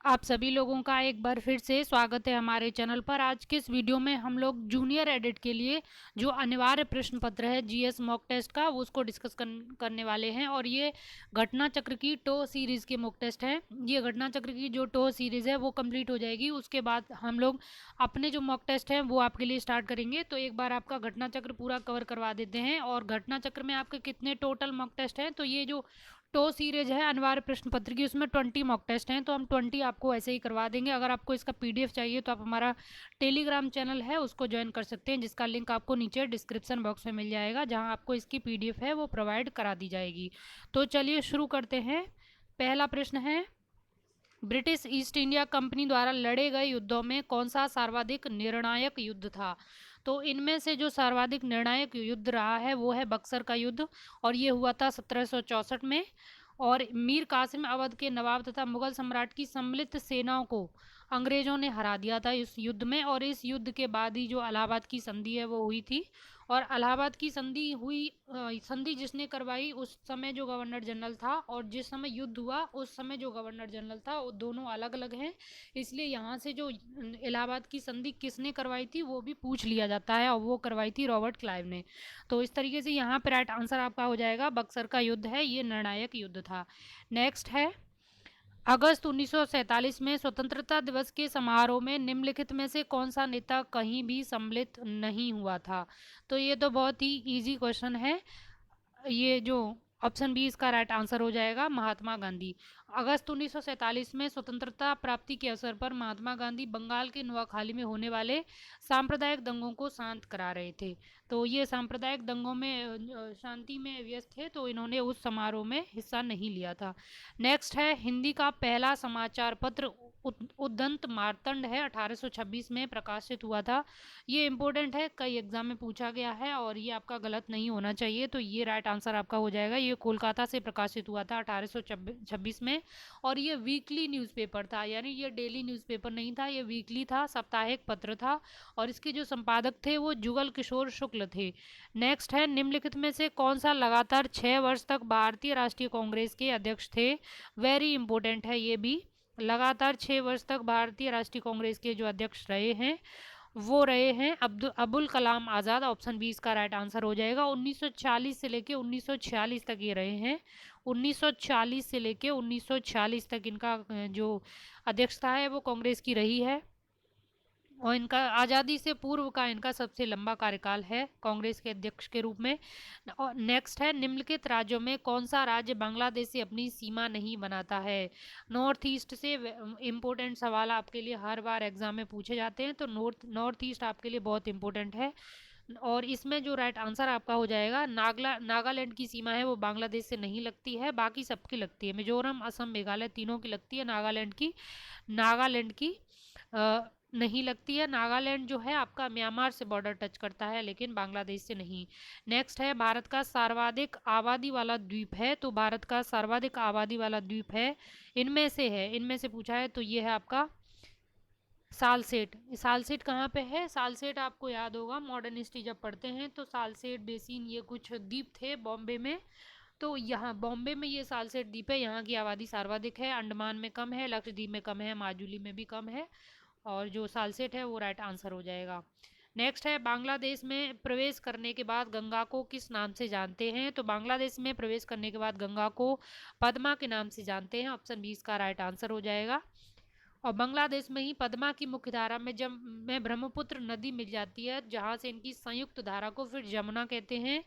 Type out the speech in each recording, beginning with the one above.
आप सभी लोगों का एक बार फिर से स्वागत है हमारे चैनल पर। आज के इस वीडियो में हम लोग जूनियर एडिट के लिए जो अनिवार्य प्रश्न पत्र है जीएस मॉक टेस्ट का, वो उसको डिस्कस करने वाले हैं। और ये घटना चक्र की टो सीरीज़ के मॉक टेस्ट हैं। ये घटना चक्र की जो टो सीरीज़ है वो कंप्लीट हो जाएगी, उसके बाद हम लोग अपने जो मॉक टेस्ट हैं वो आपके लिए स्टार्ट करेंगे। तो एक बार आपका घटना चक्र पूरा कवर करवा देते हैं। और घटना चक्र में आपके कितने टोटल मॉक टेस्ट हैं, तो ये जो टो सीरीज है अनिवार्य प्रश्न पत्र की, उसमें 20 मॉक टेस्ट हैं, तो हम 20 आपको ऐसे ही करवा देंगे। अगर आपको इसका पीडीएफ चाहिए तो आप हमारा टेलीग्राम चैनल है उसको ज्वाइन कर सकते हैं, जिसका लिंक आपको नीचे डिस्क्रिप्शन बॉक्स में मिल जाएगा, जहां आपको इसकी पीडीएफ है वो प्रोवाइड करा दी जाएगी। तो चलिए शुरू करते हैं। पहला प्रश्न है, ब्रिटिश ईस्ट इंडिया कंपनी द्वारा लड़े गए युद्धों में कौन सा सर्वाधिक निर्णायक युद्ध था? तो इनमें से जो सर्वाधिक निर्णायक युद्ध रहा है वो है बक्सर का युद्ध, और ये हुआ था 1764 में। और मीर कासिम अवध के नवाब तथा मुगल सम्राट की सम्मिलित सेनाओं को अंग्रेजों ने हरा दिया था इस युद्ध में। और इस युद्ध के बाद ही जो इलाहाबाद की संधि है वो हुई थी। और इलाहाबाद की संधि हुई, संधि जिसने करवाई उस समय जो गवर्नर जनरल था, और जिस समय युद्ध हुआ उस समय जो गवर्नर जनरल था, वो दोनों अलग अलग हैं। इसलिए यहाँ से जो इलाहाबाद की संधि किसने करवाई थी वो भी पूछ लिया जाता है, और वो करवाई थी रॉबर्ट क्लाइव ने। तो इस तरीके से यहाँ पे राइट आंसर आपका हो जाएगा, बक्सर का युद्ध है, ये निर्णायक युद्ध था। नेक्स्ट है, अगस्त 1947 में स्वतंत्रता दिवस के समारोह में निम्नलिखित में से कौन सा नेता कहीं भी सम्मिलित नहीं हुआ था? तो ये तो बहुत ही इजी क्वेश्चन है। ये जो ऑप्शन बी इसका राइट आंसर हो जाएगा, महात्मा गांधी। अगस्त 1947 में स्वतंत्रता प्राप्ति के अवसर पर महात्मा गांधी बंगाल के नोआखाली में होने वाले सांप्रदायिक दंगों को शांत करा रहे थे। तो ये सांप्रदायिक दंगों में शांति में व्यस्त थे, तो इन्होंने उस समारोह में हिस्सा नहीं लिया था। नेक्स्ट है, हिंदी का पहला समाचार पत्र उद्दंत मार्तंड है, 1826 में प्रकाशित हुआ था। ये इंपॉर्टेंट है, कई एग्जाम में पूछा गया है, और ये आपका गलत नहीं होना चाहिए। तो ये राइट आंसर आपका हो जाएगा। ये कोलकाता से प्रकाशित हुआ था 1826 में। और ये वीकली न्यूज़पेपर था, यानी ये डेली न्यूज़पेपर नहीं था, ये वीकली था, साप्ताहिक पत्र था। और इसके जो संपादक थे वो जुगल किशोर शुक्ल थे। नेक्स्ट है, निम्नलिखित में से कौन सा लगातार 6 वर्ष तक भारतीय राष्ट्रीय कांग्रेस के अध्यक्ष थे? वेरी इंपॉर्टेंट है ये भी। लगातार 6 वर्ष तक भारतीय राष्ट्रीय कांग्रेस के जो अध्यक्ष रहे हैं वो रहे हैं अबुल कलाम आज़ाद। ऑप्शन बी इसका राइट आंसर हो जाएगा। 1940 से लेके 1946 तक ये रहे हैं। 1940 से लेके 1946 तक इनका जो अध्यक्षता है वो कांग्रेस की रही है। और इनका आज़ादी से पूर्व का इनका सबसे लंबा कार्यकाल है कांग्रेस के अध्यक्ष के रूप में। और नेक्स्ट है, निम्नलिखित राज्यों में कौन सा राज्य बांग्लादेश से अपनी सीमा नहीं बनाता है? नॉर्थ ईस्ट से इम्पोर्टेंट सवाल आपके लिए हर बार एग्जाम में पूछे जाते हैं, तो नॉर्थ ईस्ट आपके लिए बहुत इंपॉर्टेंट है। और इसमें जो राइट आंसर आपका हो जाएगा, नागालैंड की सीमा है वो बांग्लादेश से नहीं लगती है, बाकी सबकी लगती है। मिजोरम, असम, मेघालय तीनों की लगती है, नागालैंड की नहीं लगती है। नागालैंड जो है आपका म्यांमार से बॉर्डर टच करता है, लेकिन बांग्लादेश से नहीं। नेक्स्ट है, भारत का सर्वाधिक आबादी वाला द्वीप है, तो भारत का सर्वाधिक आबादी वाला द्वीप है, इनमें से पूछा है, तो ये है आपका सालसेट। सालसेट कहाँ पे है? सालसेट आपको याद होगा, मॉडर्न हिस्ट्री जब पढ़ते हैं तो सालसेट बेसिन, ये कुछ द्वीप थे बॉम्बे में। तो यहाँ बॉम्बे में ये सालसेट द्वीप है, यहाँ की आबादी सर्वाधिक है। अंडमान में कम है, लक्षद्वीप में कम है, माजुली में भी कम है। और जो सालसेट है वो राइट आंसर हो जाएगा। नेक्स्ट है, बांग्लादेश में प्रवेश करने के बाद गंगा को किस नाम से जानते हैं? तो बांग्लादेश में प्रवेश करने के बाद गंगा को पद्मा के नाम से जानते हैं। ऑप्शन बी इसका राइट आंसर हो जाएगा। और बांग्लादेश में ही पद्मा की मुख्य धारा में जब में ब्रह्मपुत्र नदी मिल जाती है, जहाँ से इनकी संयुक्त धारा को फिर जमुना कहते हैं।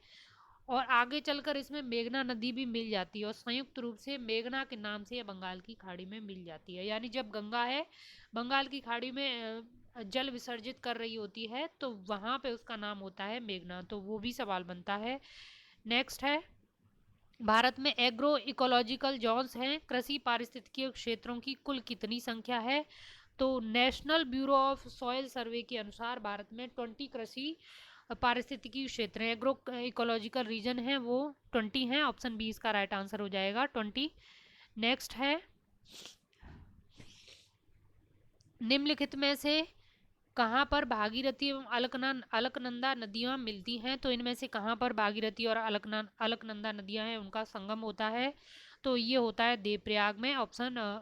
और आगे चलकर इसमें मेघना नदी भी मिल जाती है, और संयुक्त रूप से मेघना के नाम से यह बंगाल की खाड़ी में मिल जाती है। यानी जब गंगा है बंगाल की खाड़ी में जल विसर्जित कर रही होती है, तो वहाँ पे उसका नाम होता है मेघना। तो वो भी सवाल बनता है। नेक्स्ट है, भारत में एग्रो इकोलॉजिकल जोन्स हैं, कृषि पारिस्थितिकीय क्षेत्रों की कुल कितनी संख्या है? तो नेशनल ब्यूरो ऑफ सॉइल सर्वे के अनुसार भारत में 20 कृषि पारिस्थितिकी क्षेत्र हैं, एग्रो इकोलॉजिकल रीजन है वो 20 हैं। ऑप्शन बी इसका राइट आंसर हो जाएगा, 20। नेक्स्ट है, निम्नलिखित में से कहाँ पर भागीरथी एवं अलकनंदा नदियाँ मिलती हैं? तो इनमें से कहाँ पर भागीरथी और अलकनंदा नदियाँ हैं उनका संगम होता है? तो ये होता है देवप्रयाग में। ऑप्शन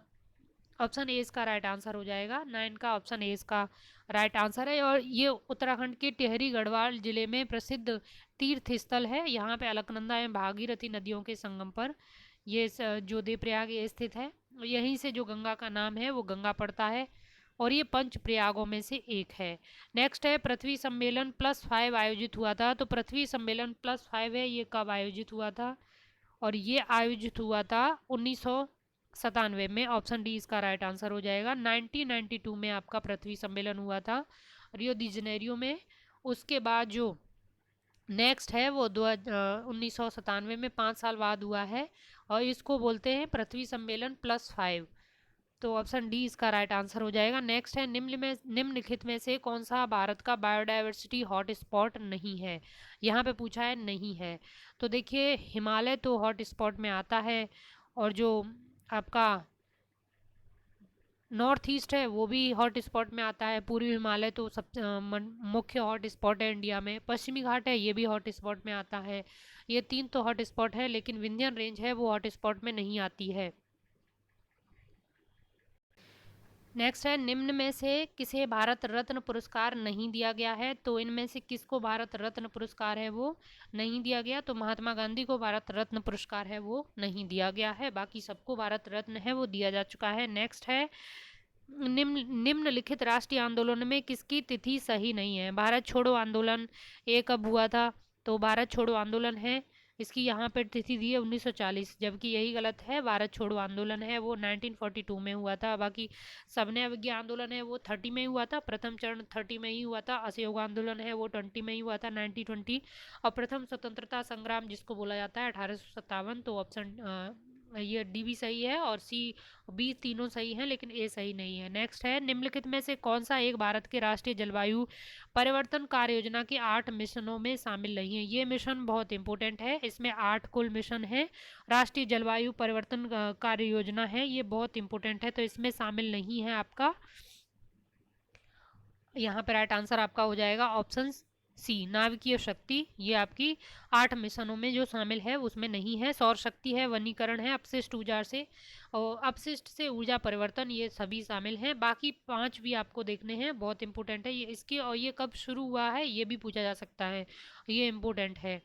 ऑप्शन ए इसका राइट आंसर हो जाएगा। 9 का ऑप्शन ए इसका राइट आंसर है। और ये उत्तराखंड के टिहरी गढ़वाल जिले में प्रसिद्ध तीर्थ स्थल है। यहाँ पे अलकनंदा एवं भागीरथी नदियों के संगम पर ये जो देवप्रयाग ये स्थित है। यहीं से जो गंगा का नाम है वो गंगा पड़ता है और ये पंच प्रयागों में से एक है। नेक्स्ट है पृथ्वी सम्मेलन +5 आयोजित हुआ था। तो पृथ्वी सम्मेलन +5 है, ये कब आयोजित हुआ था? और ये आयोजित हुआ था 1997 में। ऑप्शन डी इसका राइट आंसर हो जाएगा। 1992 में आपका पृथ्वी सम्मेलन हुआ था रियो दी जनेरियो में। उसके बाद जो नेक्स्ट है वो 1997 में 5 साल बाद हुआ है और इसको बोलते हैं पृथ्वी सम्मेलन +5। तो ऑप्शन डी इसका राइट आंसर हो जाएगा। नेक्स्ट है निम्नलिखित में से कौन सा भारत का बायोडायवर्सिटी हॉट स्पॉट नहीं है? यहाँ पे पूछा है नहीं है। तो देखिए हिमालय तो हॉट स्पॉट में आता है और जो आपका नॉर्थ ईस्ट है वो भी हॉट स्पॉट में आता है। पूर्वी हिमालय तो सब मुख्य हॉट स्पॉट है इंडिया में। पश्चिमी घाट है ये भी हॉट स्पॉट में आता है। ये 3 तो हॉट स्पॉट है, लेकिन विंध्यन रेंज है वो हॉट स्पॉट में नहीं आती है। नेक्स्ट है निम्न में से किसे भारत रत्न पुरस्कार नहीं दिया गया है? तो इनमें से किसको भारत रत्न पुरस्कार है वो नहीं दिया गया? तो महात्मा गांधी को भारत रत्न पुरस्कार है वो नहीं दिया गया है। बाकी सबको भारत रत्न है वो दिया जा चुका है। नेक्स्ट है निम्नलिखित राष्ट्रीय आंदोलन में किसकी तिथि सही नहीं है? भारत छोड़ो आंदोलन ये कब हुआ था? तो भारत छोड़ो आंदोलन है, इसकी यहाँ पर तिथि दी है 1940, जबकि यही गलत है। भारत छोड़ो आंदोलन है वो 1942 में हुआ था। बाकी सबने अवज्ञा आंदोलन है वो 30 में ही हुआ था। प्रथम चरण 30 में ही हुआ था। असहयोग आंदोलन है वो 20 में ही हुआ था, 1920। और प्रथम स्वतंत्रता संग्राम जिसको बोला जाता है 1857। तो ऑप्शन ये डी भी सही है और सी बी तीनों सही हैं, लेकिन ए सही नहीं है। नेक्स्ट है निम्नलिखित में से कौन सा एक भारत के राष्ट्रीय जलवायु परिवर्तन कार्य योजना के 8 मिशनों में शामिल नहीं है? ये मिशन बहुत इंपॉर्टेंट है, इसमें 8 कुल मिशन है। राष्ट्रीय जलवायु परिवर्तन कार्य योजना है, ये बहुत इंपॉर्टेंट है, तो इसमें शामिल नहीं है आपका। यहाँ पे राइट आंसर आपका हो जाएगा ऑप्शन सी नाभिकीय शक्ति। ये आपकी 8 मिशनों में जो शामिल है उसमें नहीं है। सौर शक्ति है, वनीकरण है, अपशिष्ट ऊर्जा से और अपशिष्ट से ऊर्जा परिवर्तन, ये सभी शामिल हैं। बाकी 5 भी आपको देखने हैं, बहुत इंपॉर्टेंट है ये इसकी। और ये कब शुरू हुआ है ये भी पूछा जा सकता है, ये इंपॉर्टेंट है।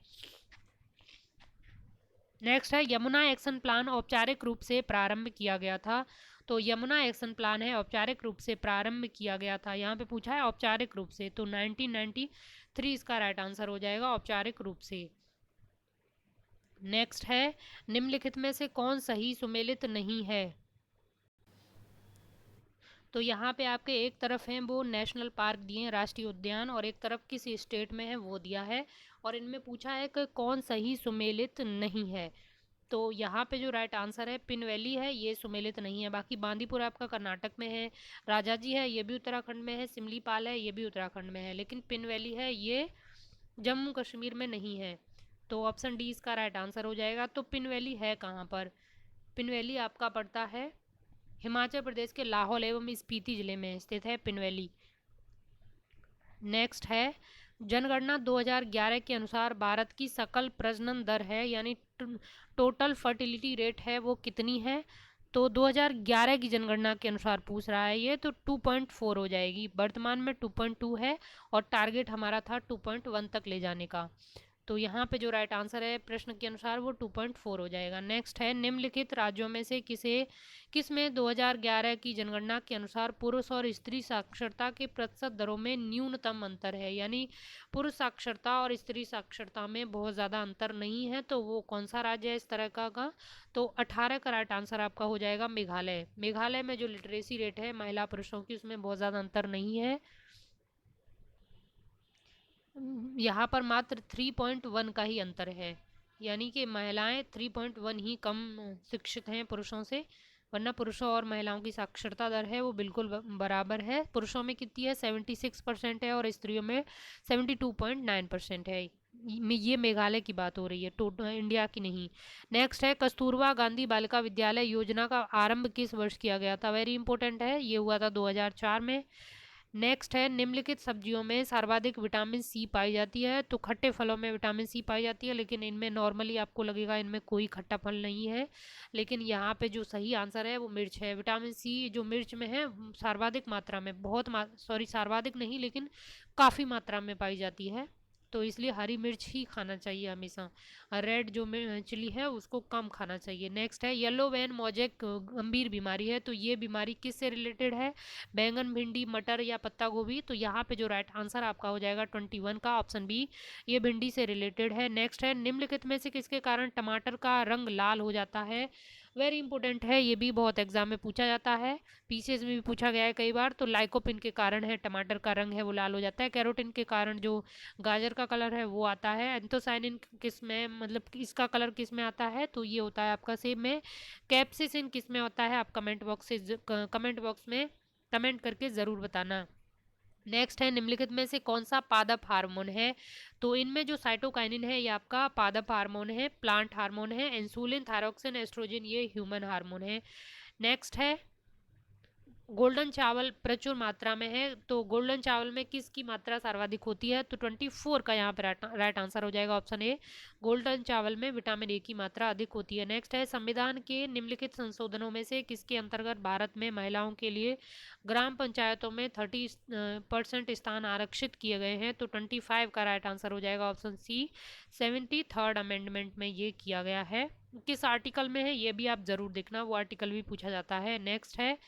नेक्स्ट है यमुना एक्शन प्लान औपचारिक रूप से प्रारंभ किया गया था। तो यमुना एक्शन प्लान है औपचारिक रूप से प्रारंभ किया गया था। यहाँ पे पूछा है औपचारिक रूप से, तो 1993 इसका राइट आंसर हो जाएगा, औपचारिक रूप से। नेक्स्ट है निम्नलिखित में से कौन सही सुमेलित नहीं है? तो यहाँ पे आपके एक तरफ हैं वो नेशनल पार्क दिए हैं, राष्ट्रीय उद्यान, और एक तरफ किस स्टेट में है वो दिया है। और इनमें पूछा है कि कौन सही सुमेलित नहीं है। तो यहाँ पे जो राइट आंसर है पिन वैली है, ये सुमेलित नहीं है। बाकी बांदीपुर आपका कर्नाटक में है, राजाजी है ये भी उत्तराखंड में है, सिमलीपाल है ये भी उत्तराखंड में है, लेकिन पिन वैली है ये जम्मू कश्मीर में नहीं है। तो ऑप्शन डी इसका राइट आंसर हो जाएगा। तो पिन वैली है कहाँ पर? पिन वैली आपका पड़ता है हिमाचल प्रदेश के लाहौल एवं स्पीति जिले में स्थित है पिन वैली। नेक्स्ट है जनगणना 2011 के अनुसार भारत की सकल प्रजनन दर है, यानी टोटल फर्टिलिटी रेट है वो कितनी है? तो 2011 की जनगणना के अनुसार पूछ रहा है ये, तो 2.4 हो जाएगी। वर्तमान में 2.2 है और टारगेट हमारा था 2.1 तक ले जाने का। तो यहाँ पे जो राइट आंसर है प्रश्न के अनुसार वो 2.4 हो जाएगा। नेक्स्ट है निम्नलिखित राज्यों में से किस में 2011 की जनगणना के अनुसार पुरुष और स्त्री साक्षरता के प्रतिशत दरों में न्यूनतम अंतर है? यानी पुरुष साक्षरता और स्त्री साक्षरता में बहुत ज़्यादा अंतर नहीं है, तो वो कौन सा राज्य है इस तरह का? तो 18 का राइट आंसर आपका हो जाएगा मेघालय। मेघालय में जो लिटरेसी रेट है महिला पुरुषों की उसमें बहुत ज़्यादा अंतर नहीं है। यहाँ पर मात्र 3.1 का ही अंतर है, यानी कि महिलाएं 3.1 ही कम शिक्षित हैं पुरुषों से, वरना पुरुषों और महिलाओं की साक्षरता दर है वो बिल्कुल बराबर है। पुरुषों में कितनी है 76% है और स्त्रियों में 72.9% है। ये मेघालय की बात हो रही है, टोटल इंडिया की नहीं। नेक्स्ट है कस्तूरबा गांधी बालिका विद्यालय योजना का आरंभ किस वर्ष किया गया था? वेरी इंपॉर्टेंट है, ये हुआ था 2004 में। नेक्स्ट है निम्नलिखित सब्जियों में सर्वाधिक विटामिन सी पाई जाती है। तो खट्टे फलों में विटामिन सी पाई जाती है, लेकिन इनमें नॉर्मली आपको लगेगा इनमें कोई खट्टा फल नहीं है, लेकिन यहाँ पे जो सही आंसर है वो मिर्च है। विटामिन सी जो मिर्च में है सर्वाधिक मात्रा में, सॉरी सर्वाधिक नहीं लेकिन काफ़ी मात्रा में पाई जाती है, तो इसलिए हरी मिर्च ही खाना चाहिए हमेशा। रेड जो चिली है उसको कम खाना चाहिए। नेक्स्ट है येलो वेन मोजेक गंभीर बीमारी है, तो ये बीमारी किससे रिलेटेड है? बैंगन, भिंडी, मटर या पत्ता गोभी? तो यहाँ पे जो राइट आंसर आपका हो जाएगा 21 का ऑप्शन बी, ये भिंडी से रिलेटेड है। नेक्स्ट है निम्नलिखित में से किसके कारण टमाटर का रंग लाल हो जाता है? वेरी इंपॉर्टेंट है, ये भी बहुत एग्जाम में पूछा जाता है, पीसीएस में भी पूछा गया है कई बार। तो लाइकोपिन के कारण है टमाटर का रंग है वो लाल हो जाता है। कैरोटीन के कारण जो गाजर का कलर है वो आता है। एंथोसाइनिन किस में, मतलब इसका कलर किस में आता है? तो ये होता है आपका सेब में। कैप्सिसिन किस में होता है? आप कमेंट बॉक्स में कमेंट करके ज़रूर बताना। नेक्स्ट है निम्नलिखित में से कौन सा पादप हार्मोन है? तो इनमें जो साइटोकाइनिन है ये आपका पादप हार्मोन है, प्लांट हार्मोन है। इंसुलिन, थायरोक्सिन, एस्ट्रोजन ये ह्यूमन हार्मोन है। नेक्स्ट है गोल्डन चावल प्रचुर मात्रा में है, तो गोल्डन चावल में किसकी मात्रा सर्वाधिक होती है? तो 24 का यहाँ पे राइट आंसर हो जाएगा ऑप्शन ए, गोल्डन चावल में विटामिन ए की मात्रा अधिक होती है। नेक्स्ट है संविधान के निम्नलिखित संशोधनों में से किसके अंतर्गत भारत में महिलाओं के लिए ग्राम पंचायतों में 30% स्थान आरक्षित किए गए हैं? तो 25 का राइट आंसर हो जाएगा ऑप्शन सी, 73rd अमेंडमेंट में ये किया गया है। किस आर्टिकल में है ये भी आप जरूर देखना, वो आर्टिकल भी पूछा जाता है। नेक्स्ट है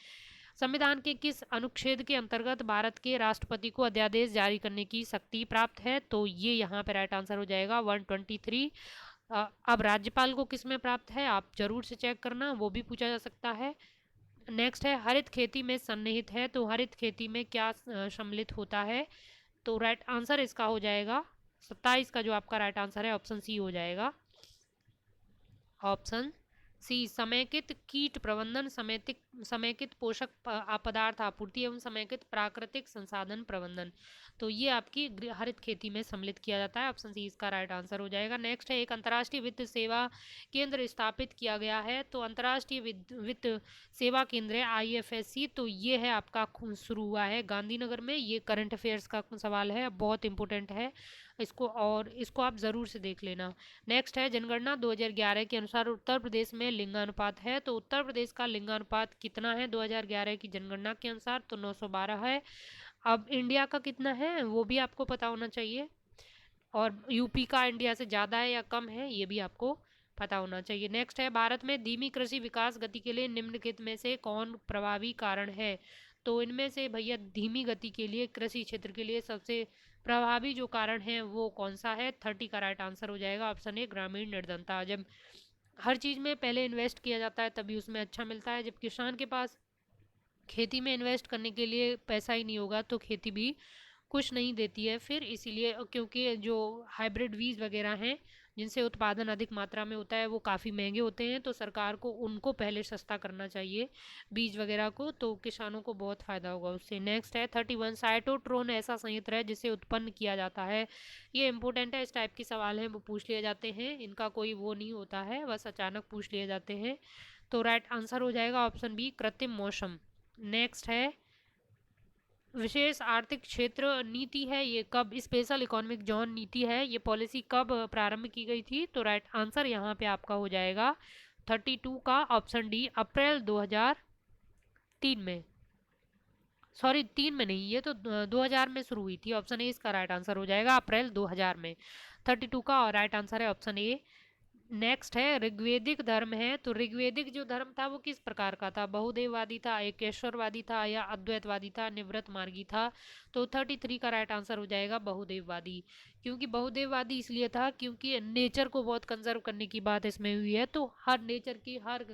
संविधान के किस अनुच्छेद के अंतर्गत भारत के राष्ट्रपति को अध्यादेश जारी करने की शक्ति प्राप्त है? तो ये यहाँ पे राइट आंसर हो जाएगा 123। अब राज्यपाल को किस में प्राप्त है आप जरूर से चेक करना, वो भी पूछा जा सकता है। नेक्स्ट है हरित खेती में सन्निहित है, तो हरित खेती में क्या सम्मिलित होता है? तो राइट आंसर इसका हो जाएगा 27 का जो आपका राइट आंसर है ऑप्शन सी हो जाएगा, ऑप्शन सी समेकित कीट प्रबंधन, समेकित पोषक पदार्थ आपूर्ति एवं समेकित प्राकृतिक संसाधन प्रबंधन। तो ये आपकी हरित खेती में सम्मिलित किया जाता है, ऑप्शन सी इसका राइट आंसर हो जाएगा। नेक्स्ट है एक अंतर्राष्ट्रीय वित्त सेवा केंद्र स्थापित किया गया है, तो अंतर्राष्ट्रीय वित्त सेवा केंद्र है IFSC, तो ये है आपका शुरू हुआ है गांधीनगर में। ये करंट अफेयर्स का सवाल है, बहुत इंपॉर्टेंट है इसको, और इसको आप ज़रूर से देख लेना। नेक्स्ट है जनगणना 2011 के अनुसार उत्तर प्रदेश में लिंगानुपात है, तो उत्तर प्रदेश का लिंगानुपात कितना है 2011 की जनगणना के अनुसार? तो 912 है। अब इंडिया का कितना है वो भी आपको पता होना चाहिए, और यूपी का इंडिया से ज़्यादा है या कम है ये भी आपको पता होना चाहिए। नेक्स्ट है भारत में धीमी कृषि विकास गति के लिए निम्नलिखित में से कौन प्रभावी कारण है? तो इनमें से भैया धीमी गति के लिए कृषि क्षेत्र के लिए सबसे प्रभावी जो कारण है वो कौन सा है? 30 का राइट आंसर हो जाएगा ऑप्शन ए, ग्रामीण निर्धनता। जब हर चीज़ में पहले इन्वेस्ट किया जाता है तभी उसमें अच्छा मिलता है, जब किसान के पास खेती में इन्वेस्ट करने के लिए पैसा ही नहीं होगा तो खेती भी कुछ नहीं देती है फिर। इसीलिए क्योंकि जो हाइब्रिड बीज वगैरह हैं जिनसे उत्पादन अधिक मात्रा में होता है वो काफ़ी महंगे होते हैं, तो सरकार को उनको पहले सस्ता करना चाहिए बीज वगैरह को, तो किसानों को बहुत फ़ायदा होगा उससे। नेक्स्ट है 31 साइटोट्रोन ऐसा संयंत्र है जिसे उत्पन्न किया जाता है। ये इंपॉर्टेंट है, इस टाइप के सवाल हैं वो पूछ लिए जाते हैं, इनका कोई वो नहीं होता है, बस अचानक पूछ लिए जाते हैं। तो राइट आंसर हो जाएगा ऑप्शन बी, कृत्रिम मौसम। नेक्स्ट है विशेष आर्थिक क्षेत्र नीति है, ये कब, स्पेशल इकोनॉमिक जोन नीति है, ये पॉलिसी कब प्रारंभ की गई थी? तो राइट आंसर यहाँ पे आपका हो जाएगा 32 का ऑप्शन डी, अप्रैल 2003 में, सॉरी 3 में नहीं, ये तो 2000 में शुरू हुई थी। ऑप्शन ए इसका राइट आंसर हो जाएगा अप्रैल 2000 में। 32 का और राइट आंसर है ऑप्शन ए। नेक्स्ट है ऋग्वेदिक धर्म है, तो ऋग्वेदिक जो धर्म था वो किस प्रकार का था? बहुदेववादी था, एकेश्वरवादी था, या अद्वैतवादी था, निवृत्त मार्गी था? तो 33 का राइट आंसर हो जाएगा बहुदेववादी। क्योंकि बहुदेववादी इसलिए था क्योंकि नेचर को बहुत कंजर्व करने की बात इसमें हुई है, तो हर नेचर की हर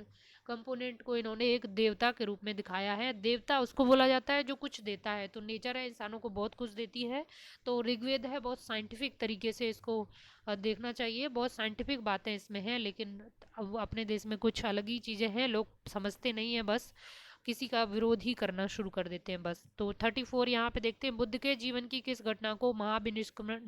कंपोनेंट को इन्होंने एक देवता के रूप में दिखाया है। देवता उसको बोला जाता है जो कुछ देता है, तो नेचर है इंसानों को बहुत कुछ देती है। तो ऋग्वेद है बहुत साइंटिफिक तरीके से इसको देखना चाहिए, बहुत साइंटिफिक बातें इसमें हैं, लेकिन अब अपने देश में कुछ अलग ही चीज़ें हैं, लोग समझते नहीं हैं, बस किसी का विरोध ही करना शुरू कर देते हैं बस। तो 34 यहाँ पे देखते हैं बुद्ध के जीवन की किस घटना को महाभिनिष्क्रमण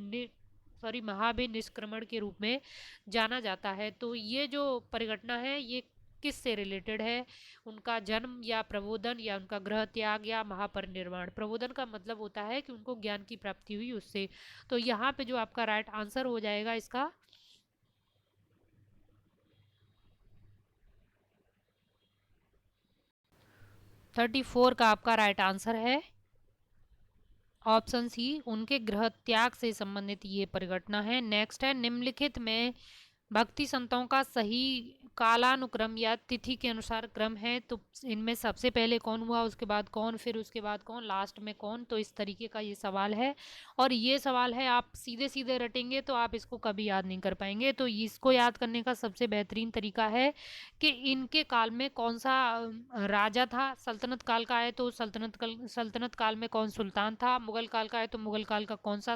के रूप में जाना जाता है? तो ये जो परिघटना है ये किस से रिलेटेड है, उनका जन्म या प्रबोधन या उनका गृह त्याग या महापरिनिर्वाण। प्रबोधन का मतलब होता है कि उनको ज्ञान की प्राप्ति हुई उससे। तो यहाँ पे जो आपका राइट आंसर हो जाएगा इसका 34 का आपका राइट आंसर है ऑप्शन सी, उनके गृह त्याग से संबंधित ये परिघटना है। नेक्स्ट है, निम्नलिखित में भक्ति संतों का सही कालानुक्रम या तिथि के अनुसार क्रम है, तो इनमें सबसे पहले कौन हुआ, उसके बाद कौन, फिर उसके बाद कौन, लास्ट में कौन। तो इस तरीके का ये सवाल है, और ये सवाल है आप सीधे सीधे रटेंगे तो आप इसको कभी याद नहीं कर पाएंगे। तो इसको याद करने का सबसे बेहतरीन तरीका है कि इनके काल में कौन सा राजा था। सल्तनत काल का है तो सल्तनत काल में कौन सुल्तान था। मुगल काल का है तो मुगल काल का कौन सा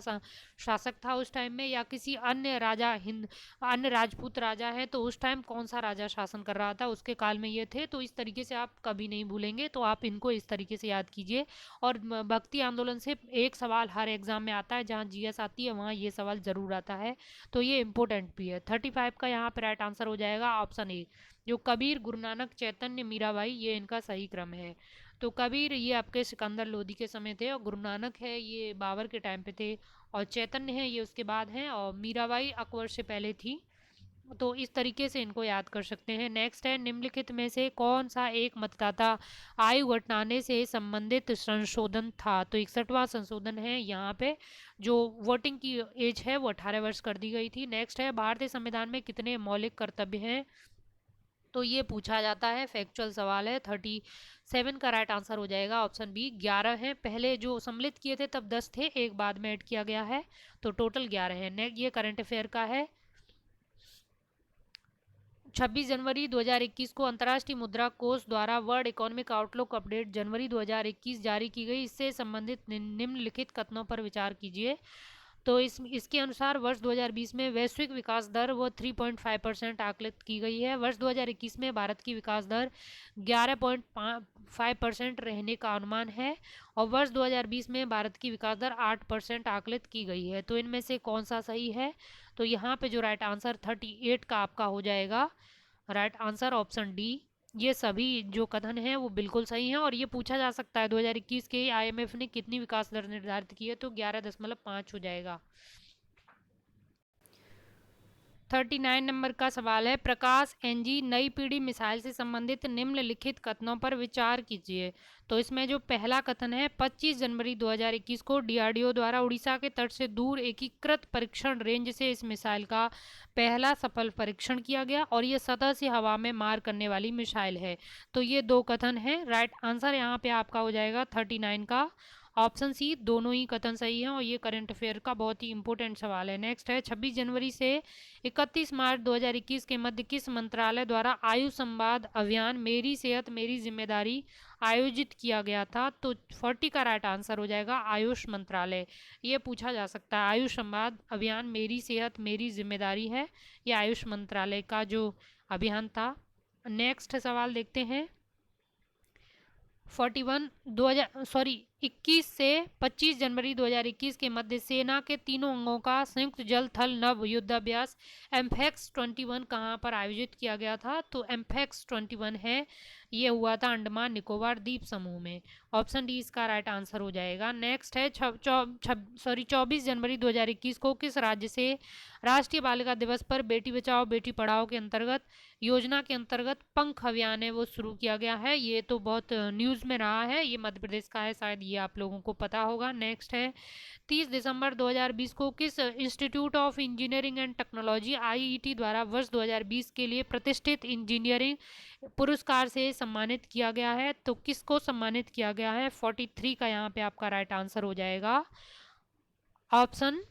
शासक था उस टाइम में, या किसी अन्य राजा अन्य राजपूत राजा है तो उस टाइम कौन सा राजा शासन कर रहा था, उसके काल में ये थे। तो इस तरीके से आप कभी नहीं भूलेंगे, तो आप इनको इस तरीके से याद कीजिए। और भक्ति आंदोलन से एक सवाल हर एग्जाम में आता है, जहाँ जीएस आती है वहाँ ये सवाल जरूर आता है, तो ये इंपॉर्टेंट भी है। 35 का यहाँ पे राइट आंसर हो जाएगा ऑप्शन ए, जो कबीर, गुरु नानक, चैतन्य, मीराबाई, ये इनका सही क्रम है। तो कबीर ये आपके सिकंदर लोदी के समय थे, और गुरु नानक है ये बाबर के टाइम पे थे, और चैतन्य है ये उसके बाद हैं, और मीराबाई अकबर से पहले थी। तो इस तरीके से इनको याद कर सकते हैं। नेक्स्ट है, निम्नलिखित में से कौन सा एक मतदाता आयु घटाने से संबंधित संशोधन था। तो 61वां संशोधन है यहाँ पे, जो वोटिंग की एज है वो 18 वर्ष कर दी गई थी। नेक्स्ट है, भारतीय संविधान में कितने मौलिक कर्तव्य हैं, तो ये पूछा जाता है, फैक्चुअल सवाल है। 37 का राइट आंसर हो जाएगा ऑप्शन बी, 11 है। पहले जो सम्मिलित किए थे तब 10 थे, एक बाद में ऐड किया गया है, तो टोटल 11 है। ये करंट अफेयर का है। 26 जनवरी 2021 को अंतर्राष्ट्रीय मुद्रा कोष द्वारा वर्ल्ड इकोनॉमिक आउटलुक अपडेट जनवरी 2021 जारी की गई। इससे संबंधित निम्नलिखित कथनों पर विचार कीजिए। तो इसके अनुसार वर्ष 2020 में वैश्विक विकास दर वो 3.5% आकलित की गई है। वर्ष 2021 में भारत की विकास दर 11.5% रहने का अनुमान है, और वर्ष 2020 में भारत की विकास दर 8% आकलित की गई है। तो इनमें से कौन सा सही है, तो यहाँ पे जो राइट आंसर 38 का आपका हो जाएगा राइट आंसर ऑप्शन डी। ये सभी जो कथन हैं वो बिल्कुल सही हैं, और ये पूछा जा सकता है 2021 के आईएमएफ ने कितनी विकास दर निर्धारित की है, तो 11.5 हो जाएगा। 39 नंबर का सवाल है, प्रकाश एनजी नई पीढ़ी मिसाइल से संबंधित निम्नलिखित कथनों पर विचार कीजिए। तो इसमें जो पहला कथन है, 25 जनवरी 2021 को डीआरडीओ द्वारा उड़ीसा के तट से दूर एकीकृत परीक्षण रेंज से इस मिसाइल का पहला सफल परीक्षण किया गया, और ये सतह से हवा में मार करने वाली मिसाइल है। तो ये दो कथन है। राइट आंसर यहाँ पे आपका हो जाएगा 39 का ऑप्शन सी, दोनों ही कथन सही हैं, और ये करंट अफेयर का बहुत ही इंपॉर्टेंट सवाल है। नेक्स्ट है, 26 जनवरी से 31 मार्च 2021 के मध्य किस मंत्रालय द्वारा आयुष संवाद अभियान मेरी सेहत मेरी जिम्मेदारी आयोजित किया गया था। तो 40 का राइट आंसर हो जाएगा आयुष मंत्रालय। ये पूछा जा सकता है, आयुष संवाद अभियान मेरी सेहत मेरी जिम्मेदारी है, ये आयुष मंत्रालय का जो अभियान था। नेक्स्ट सवाल देखते हैं, 21 से 25 जनवरी 2021 के मध्य सेना के तीनों अंगों का संयुक्त जल थल नभ युद्धाभ्यास एम्फेक्स 21 कहाँ पर आयोजित किया गया था। तो एम्फेक्स 21 है, ये हुआ था अंडमान निकोबार द्वीप समूह में। ऑप्शन डी इसका राइट आंसर हो जाएगा। नेक्स्ट है, 24 जनवरी 2021 को किस राज्य से राष्ट्रीय बालिका दिवस पर बेटी बचाओ बेटी पढ़ाओ के अंतर्गत योजना के अंतर्गत पंख अभियान है वो शुरू किया गया है। ये तो बहुत न्यूज़ में रहा है, ये मध्य प्रदेश का है, शायद ये आप लोगों को पता होगा। नेक्स्ट है, 30 दिसंबर 2020 को किस institute of engineering and technology IET द्वारा वर्ष 2020 के लिए प्रतिष्ठित इंजीनियरिंग पुरस्कार से सम्मानित किया गया है। तो किसको सम्मानित किया गया है, 43 का यहाँ पे आपका राइट आंसर हो जाएगा ऑप्शन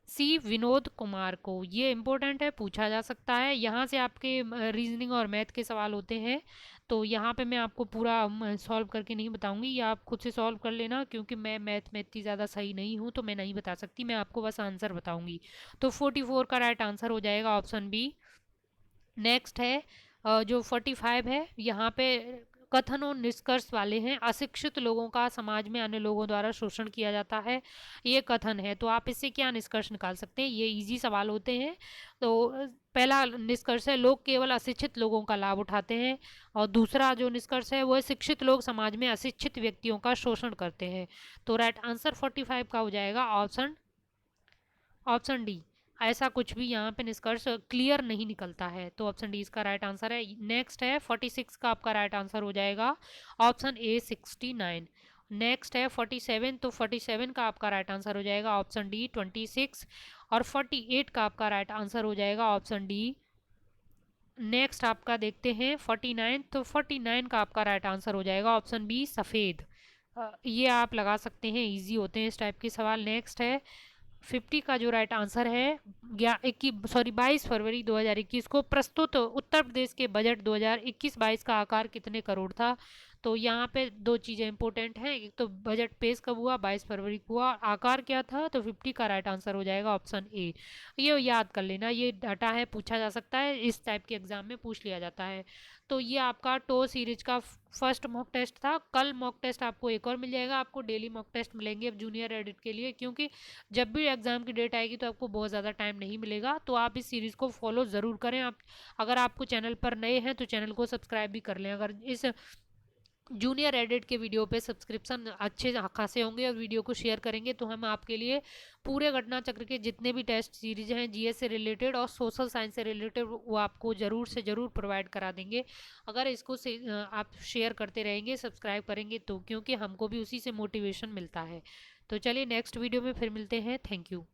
सी, विनोद कुमार को। ये इंपॉर्टेंट है, पूछा जा सकता है, यहाँ से आपके रीजनिंग और मैथ के सवाल होते हैं। तो यहाँ पे मैं आपको पूरा सॉल्व करके नहीं बताऊंगी, या आप खुद से सॉल्व कर लेना, क्योंकि मैं मैथ में इतनी ज़्यादा सही नहीं हूँ, तो मैं नहीं बता सकती, मैं आपको बस आंसर बताऊंगी। तो 44 का राइट आंसर हो जाएगा ऑप्शन बी। नेक्स्ट है, जो 45 है यहाँ पे कथन और निष्कर्ष वाले हैं। अशिक्षित लोगों का समाज में अन्य लोगों द्वारा शोषण किया जाता है, ये कथन है। तो आप इससे क्या निष्कर्ष निकाल सकते हैं, ये इजी सवाल होते हैं। तो पहला निष्कर्ष है लोग केवल अशिक्षित लोगों का लाभ उठाते हैं, और दूसरा जो निष्कर्ष है वो है शिक्षित लोग समाज में अशिक्षित व्यक्तियों का शोषण करते हैं। तो राइट आंसर 45 का हो जाएगा ऑप्शन डी। ऐसा कुछ भी यहाँ पे निष्कर्ष क्लियर नहीं निकलता है, तो ऑप्शन डी इसका राइट आंसर है। नेक्स्ट है 46 का आपका राइट आंसर हो जाएगा ऑप्शन ए 69। नेक्स्ट है 47, तो 47 का आपका राइट आंसर हो जाएगा ऑप्शन डी 26। और 48 का आपका राइट आंसर हो जाएगा ऑप्शन डी। नेक्स्ट आपका देखते हैं 49, तो 49 का आपका राइट आंसर हो जाएगा ऑप्शन बी सफ़ेद। ये आप लगा सकते हैं, इजी होते हैं इस टाइप के सवाल। नेक्स्ट है 50 का जो राइट आंसर है 22 फरवरी 2021 को प्रस्तुत उत्तर प्रदेश के बजट 2021-22 का आकार कितने करोड़ था। तो यहाँ पे दो चीज़ें इंपॉर्टेंट हैं, एक तो बजट पेश कब हुआ, 22 फरवरी को हुआ, आकार क्या था, तो 50 का राइट आंसर हो जाएगा ऑप्शन ए। ये याद कर लेना, ये डाटा है, पूछा जा सकता है, इस टाइप के एग्जाम में पूछ लिया जाता है। तो ये आपका टो सीरीज का फर्स्ट मॉक टेस्ट था। कल मॉक टेस्ट आपको एक और मिल जाएगा, आपको डेली मॉक टेस्ट मिलेंगे अब जूनियर एडिट के लिए, क्योंकि जब भी एग्जाम की डेट आएगी तो आपको बहुत ज़्यादा टाइम नहीं मिलेगा। तो आप इस सीरीज़ को फॉलो ज़रूर करें। आप अगर आपको चैनल पर नए हैं तो चैनल को सब्सक्राइब भी कर लें। अगर इस जूनियर एडिट के वीडियो पे सब्सक्रिप्शन अच्छे खासे होंगे और वीडियो को शेयर करेंगे तो हम आपके लिए पूरे घटना चक्र के जितने भी टेस्ट सीरीज हैं जीएस से रिलेटेड और सोशल साइंस से रिलेटेड वो आपको ज़रूर से ज़रूर प्रोवाइड करा देंगे, अगर इसको आप शेयर करते रहेंगे, सब्सक्राइब करेंगे तो, क्योंकि हमको भी उसी से मोटिवेशन मिलता है। तो चलिए नेक्स्ट वीडियो में फिर मिलते हैं। Thank you.